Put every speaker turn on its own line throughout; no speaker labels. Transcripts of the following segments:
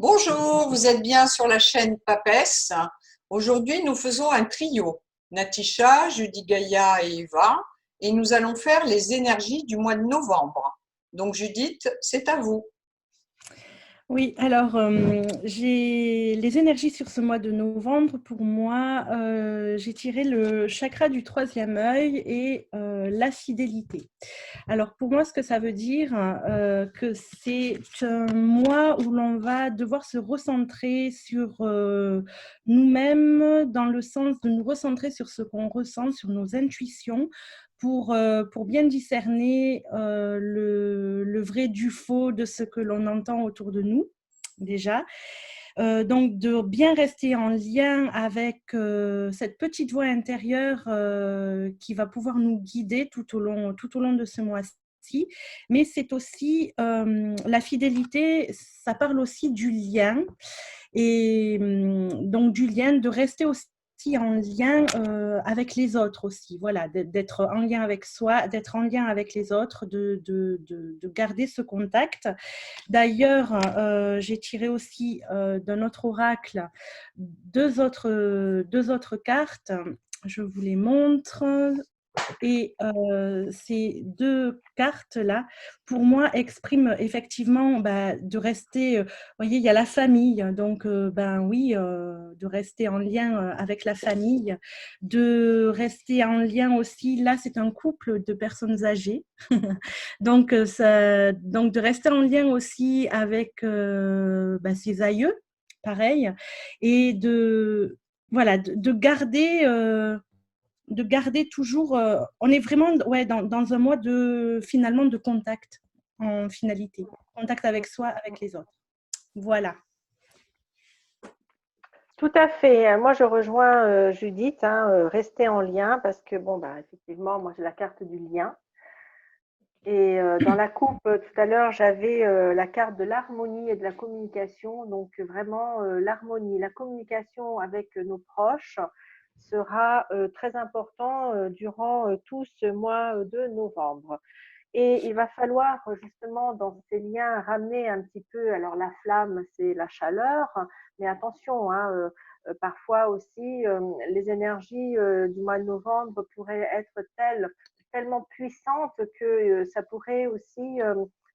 Bonjour, vous êtes bien sur la chaîne Papesse. Aujourd'hui, nous faisons un trio. Natisha, Judy Gaïa et Eva. Et nous allons faire les énergies du mois de novembre. Donc Judith, c'est à vous.
Oui, alors j'ai les énergies sur ce mois de novembre. Pour moi, j'ai tiré le chakra du troisième œil et la fidélité. Alors pour moi, ce que ça veut dire, que c'est un mois où l'on va devoir se recentrer sur nous-mêmes, dans le sens de nous recentrer sur ce qu'on ressent, sur nos intuitions, pour bien discerner le vrai du faux de ce que l'on entend autour de nous, déjà. Donc, de bien rester en lien avec cette petite voix intérieure qui va pouvoir nous guider tout au long de ce mois-ci. Mais c'est aussi la fidélité, ça parle aussi du lien. Et donc, du lien, de rester aussi en lien avec les autres aussi, voilà, d'être en lien avec soi, d'être en lien avec les autres, de garder ce contact. D'ailleurs, j'ai tiré aussi d'un autre oracle deux autres cartes. Je vous les montre. Et ces deux cartes-là, pour moi, expriment effectivement de rester, vous voyez, il y a la famille, donc ben oui, de rester en lien avec la famille, de rester en lien aussi, là c'est un couple de personnes âgées, donc, donc de rester en lien aussi avec ses aïeux, pareil, et voilà, de garder toujours, on est vraiment ouais, dans un mois finalement de contact, en finalité, contact avec soi, avec les autres. Voilà.
Tout à fait. Moi, je rejoins Judith, hein, rester en lien parce que, bon, bah, effectivement, moi, j'ai la carte du lien. Et dans la coupe, tout à l'heure, j'avais la carte de l'harmonie et de la communication. Donc, vraiment, l'harmonie, la communication avec nos proches sera très important durant tout ce mois de novembre. Et il va falloir justement dans ces liens ramener un petit peu, alors la flamme, c'est la chaleur, mais attention, hein, parfois aussi les énergies du mois de novembre pourraient être tellement puissantes que ça pourrait aussi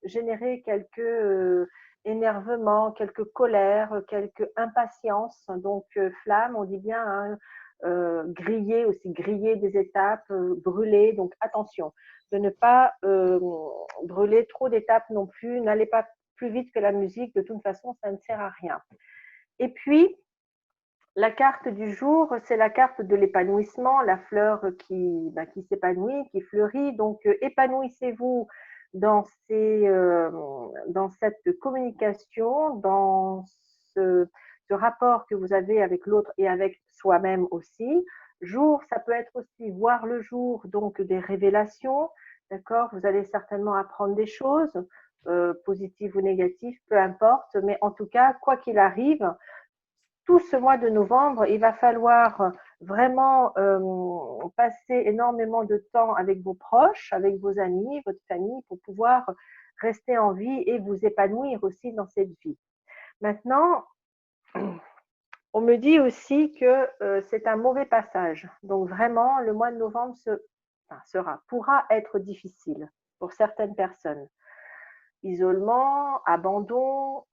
générer quelques énervements, quelques colères, quelques impatiences. Donc flamme, on dit bien, hein, griller aussi, griller des étapes, brûler, donc attention de ne pas brûler trop d'étapes non plus. N'allez pas plus vite que la musique, de toute façon, ça ne sert à rien. Et puis, la carte du jour, c'est la carte de l'épanouissement, la fleur qui s'épanouit, qui fleurit. Donc, épanouissez-vous dans, dans cette communication, dans ce rapport que vous avez avec l'autre et avec soi-même aussi. Jour, ça peut être aussi voir le jour, donc des révélations, d'accord. Vous allez certainement apprendre des choses, positives ou négatives, peu importe, mais en tout cas, quoi qu'il arrive, tout ce mois de novembre, il va falloir vraiment passer énormément de temps avec vos proches, avec vos amis, votre famille, pour pouvoir rester en vie et vous épanouir aussi dans cette vie. Maintenant, on me dit aussi que c'est un mauvais passage. Donc vraiment, le mois de novembre pourra être difficile pour certaines personnes. Isolement, abandon,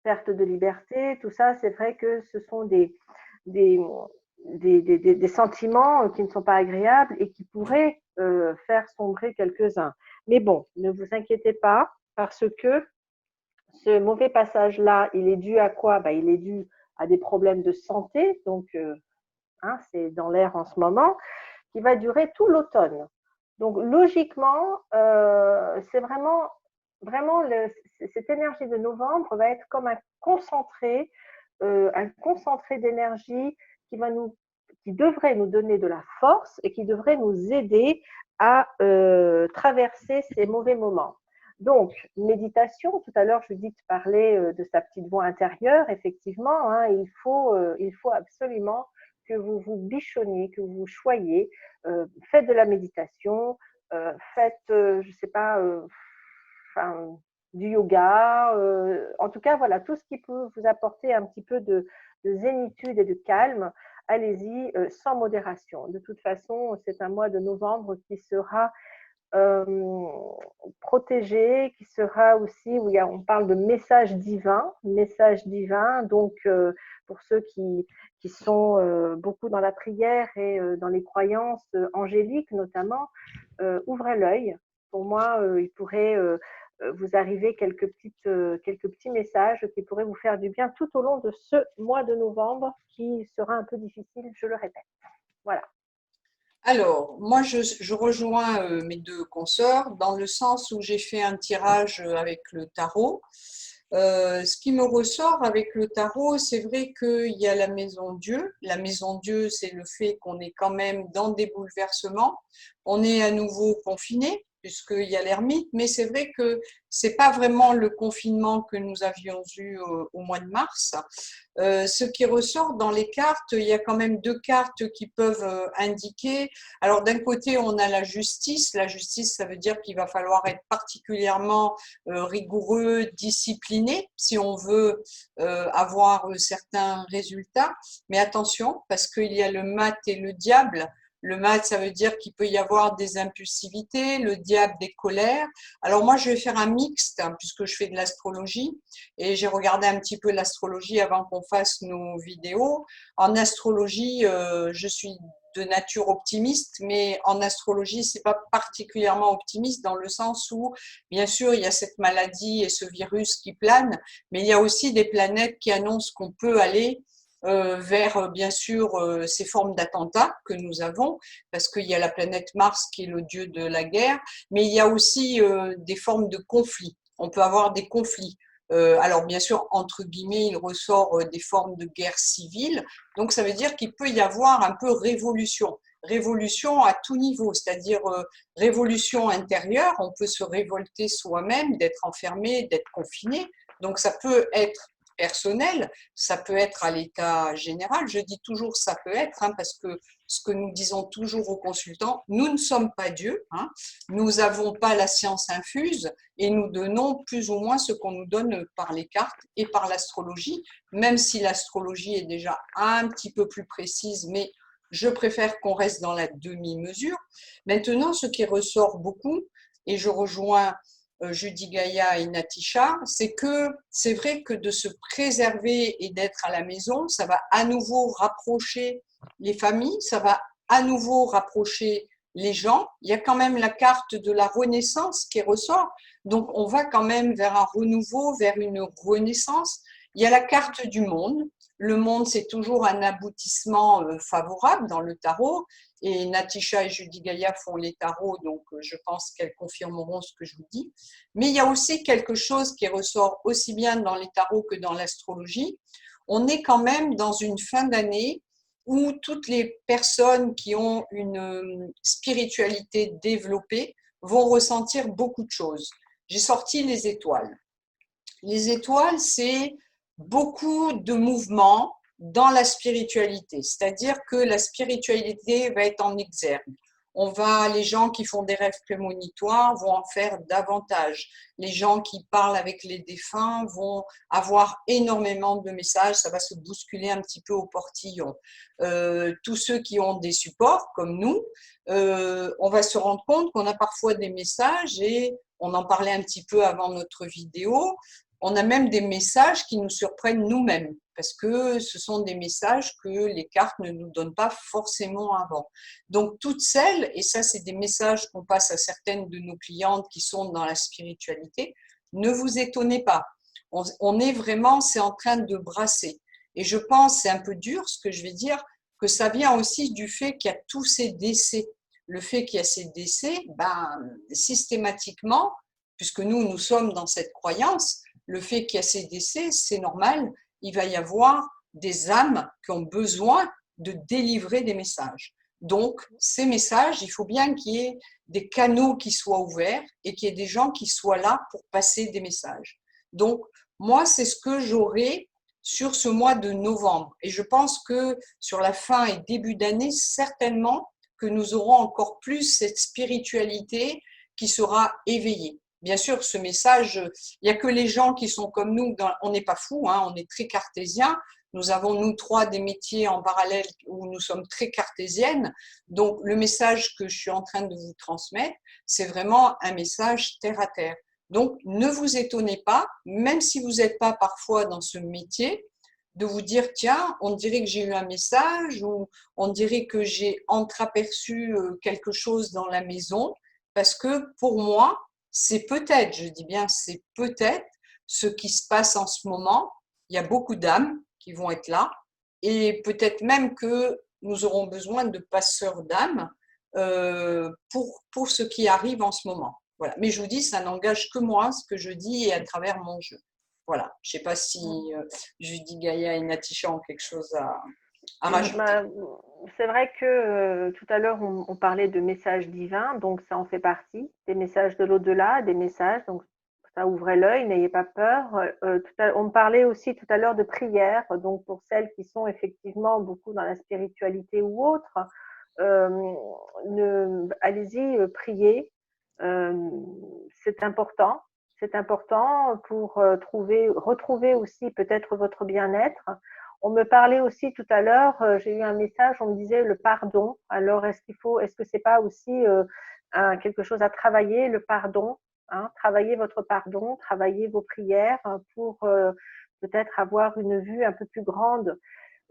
perte de liberté, tout ça, c'est vrai que ce sont des, des sentiments qui ne sont pas agréables et qui pourraient faire sombrer quelques-uns. Mais bon, ne vous inquiétez pas, parce que ce mauvais passage-là, il est dû à quoi? Il est dû à des problèmes de santé, donc hein, c'est dans l'air en ce moment, qui va durer tout l'automne. Donc logiquement, c'est vraiment cette énergie de novembre va être comme un concentré d'énergie qui qui devrait nous donner de la force et qui devrait nous aider à traverser ces mauvais moments. Donc, méditation, tout à l'heure, Judith parlait de sa petite voix intérieure, effectivement, hein, il faut absolument que vous vous bichonniez, que vous choyiez, faites de la méditation, faites, je ne sais pas, enfin, du yoga, en tout cas, voilà, tout ce qui peut vous apporter un petit peu de zénitude et de calme, allez-y sans modération. De toute façon, c'est un mois de novembre qui sera protégé, qui sera aussi, où on parle de message divin. Donc, pour ceux qui sont beaucoup dans la prière et dans les croyances angéliques notamment, ouvrez l'œil. Pour moi, il pourrait vous arriver quelques petits messages qui pourraient vous faire du bien tout au long de ce mois de novembre qui sera un peu difficile, je le répète. Voilà.
Alors, moi, je rejoins mes deux consoeurs dans le sens où j'ai fait un tirage avec le tarot. Ce qui me ressort avec le tarot, c'est vrai qu'il y a la maison Dieu. La maison Dieu, c'est le fait qu'on est quand même dans des bouleversements. On est à nouveau confiné, puisqu'il y a l'ermite, mais c'est vrai que c'est pas vraiment le confinement que nous avions eu au mois de mars. Ce qui ressort dans les cartes, il y a quand même deux cartes qui peuvent indiquer. Alors d'un côté, on a la justice. La justice, ça veut dire qu'il va falloir être particulièrement rigoureux, discipliné si on veut avoir certains résultats. Mais attention, parce qu'il y a le mat et le diable. Le mat, ça veut dire qu'il peut y avoir des impulsivités, le diable des colères. Alors moi, je vais faire un mixte puisque je fais de l'astrologie et j'ai regardé un petit peu l'astrologie avant qu'on fasse nos vidéos. En astrologie, je suis de nature optimiste, mais en astrologie, c'est pas particulièrement optimiste dans le sens où, bien sûr, il y a cette maladie et ce virus qui plane, mais il y a aussi des planètes qui annoncent qu'on peut aller vers, bien sûr, ces formes d'attentats que nous avons, parce qu'il y a la planète Mars qui est le dieu de la guerre, mais il y a aussi des formes de conflits. On peut avoir des conflits. Alors bien sûr, entre guillemets, il ressort des formes de guerre civile. Donc ça veut dire qu'il peut y avoir un peu révolution. Révolution à tout niveau, c'est-à-dire révolution intérieure. On peut se révolter soi-même, d'être enfermé, d'être confiné. Donc ça peut être personnel, ça peut être à l'état général. Je dis toujours ça peut être, parce que ce que nous disons toujours aux consultants, nous ne sommes pas Dieu, nous n'avons pas la science infuse et nous donnons plus ou moins ce qu'on nous donne par les cartes et par l'astrologie, même si l'astrologie est déjà un petit peu plus précise, mais je préfère qu'on reste dans la demi-mesure. Maintenant, ce qui ressort beaucoup, et je rejoins Judy Gaïa et Natisha, c'est que c'est vrai que de se préserver et d'être à la maison, ça va à nouveau rapprocher les familles, ça va à nouveau rapprocher les gens. Il y a quand même la carte de la renaissance qui ressort, donc on va quand même vers un renouveau, vers une renaissance. Il y a la carte du monde. Le monde, c'est toujours un aboutissement favorable dans le tarot. Et Natisha et Judy Gaïa font les tarots, donc je pense qu'elles confirmeront ce que je vous dis. Mais il y a aussi quelque chose qui ressort aussi bien dans les tarots que dans l'astrologie. On est quand même dans une fin d'année où toutes les personnes qui ont une spiritualité développée vont ressentir beaucoup de choses. J'ai sorti les étoiles. Les étoiles, c'est beaucoup de mouvements dans la spiritualité, c'est-à-dire que la spiritualité va être en exergue. Les gens qui font des rêves prémonitoires vont en faire davantage. Les gens qui parlent avec les défunts vont avoir énormément de messages, ça va se bousculer un petit peu au portillon. Tous ceux qui ont des supports, comme nous, on va se rendre compte qu'on a parfois des messages et on en parlait un petit peu avant notre vidéo, on a même des messages qui nous surprennent nous-mêmes, parce que ce sont des messages que les cartes ne nous donnent pas forcément avant. Donc, toutes celles, et ça, c'est des messages qu'on passe à certaines de nos clientes qui sont dans la spiritualité, ne vous étonnez pas. On est vraiment, c'est en train de brasser. Et je pense, c'est un peu dur ce que je vais dire, que ça vient aussi du fait qu'il y a tous ces décès. Le fait qu'il y a ces décès, systématiquement, puisque nous sommes dans cette croyance, le fait qu'il y a ces décès, c'est normal, il va y avoir des âmes qui ont besoin de délivrer des messages. Donc, ces messages, il faut bien qu'il y ait des canaux qui soient ouverts et qu'il y ait des gens qui soient là pour passer des messages. Donc, moi, c'est ce que j'aurai sur ce mois de novembre. Et je pense que sur la fin et début d'année, certainement que nous aurons encore plus cette spiritualité qui sera éveillée. bien sûr, ce message, il n'y a que les gens qui sont comme nous, on n'est pas fous, hein, on est très cartésiens. Nous avons, nous trois, des métiers en parallèle où nous sommes très cartésiennes. Donc, le message que je suis en train de vous transmettre, c'est vraiment un message terre à terre. Donc, ne vous étonnez pas, même si vous n'êtes pas parfois dans ce métier, de vous dire, tiens, on dirait que j'ai eu un message ou on dirait que j'ai entreaperçu quelque chose dans la maison, parce que pour moi, c'est peut-être, je dis bien, c'est peut-être ce qui se passe en ce moment. Il y a beaucoup d'âmes qui vont être là et peut-être même que nous aurons besoin de passeurs d'âmes pour ce qui arrive en ce moment. Voilà. Mais je vous dis, ça n'engage que moi, ce que je dis, et à travers mon jeu. Voilà. Je ne sais pas si Judy, Gaïa et Natisha ont quelque chose à rajouter.
C'est vrai que tout à l'heure, on parlait de messages divins, donc ça en fait partie, des messages de l'au-delà, des messages, donc ça ouvrez l'œil, n'ayez pas peur. On parlait aussi tout à l'heure de prière, donc pour celles qui sont effectivement beaucoup dans la spiritualité ou autre, allez-y, priez. C'est important. C'est important pour retrouver aussi peut-être votre bien-être. On me parlait aussi tout à l'heure, j'ai eu un message, on me disait le pardon. Alors, est-ce que c'est pas aussi quelque chose à travailler, le pardon, hein, travailler votre pardon, travailler vos prières pour peut-être avoir une vue un peu plus grande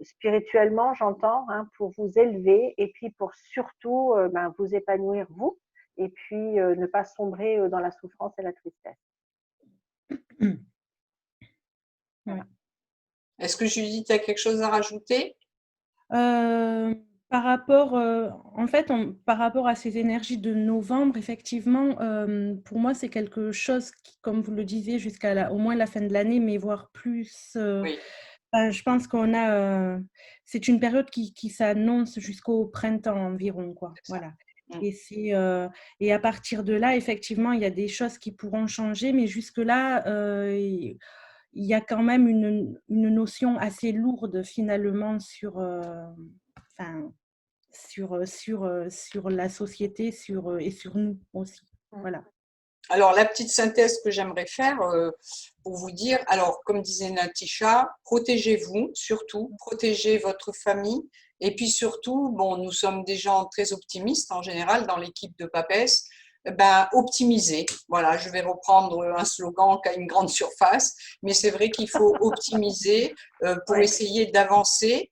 spirituellement, j'entends, hein, pour vous élever et puis pour surtout vous épanouir vous et puis ne pas sombrer dans la souffrance et la tristesse.
Voilà. Est-ce que Judith a quelque chose à rajouter?
Par rapport, en fait, par rapport à ces énergies de novembre, effectivement, pour moi, c'est quelque chose qui, comme vous le disiez, jusqu'à au moins la fin de l'année, mais voire plus.
Oui.
Je pense qu'on a, c'est une période qui s'annonce jusqu'au printemps environ, quoi. Voilà. Et à partir de là, effectivement, il y a des choses qui pourront changer, mais jusque-là, il y a quand même une notion assez lourde finalement sur la société et sur nous aussi. Voilà.
Alors, la petite synthèse que j'aimerais faire pour vous dire, alors, comme disait Natisha, protégez-vous surtout, protégez votre famille. Et puis surtout, bon, nous sommes des gens très optimistes en général dans l'équipe de Papesse, optimisez. Voilà, je vais reprendre un slogan qui a une grande surface, mais c'est vrai qu'il faut optimiser pour essayer d'avancer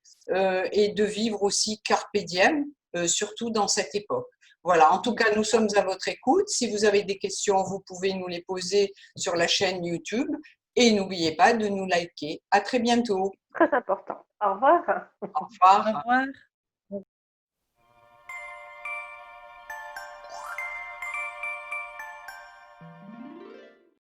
et de vivre aussi carpe diem, surtout dans cette époque. Voilà, en tout cas, nous sommes à votre écoute. Si vous avez des questions, vous pouvez nous les poser sur la chaîne YouTube. Et n'oubliez pas de nous liker. À très bientôt.
Très important. Au revoir.
Au revoir.
Au revoir.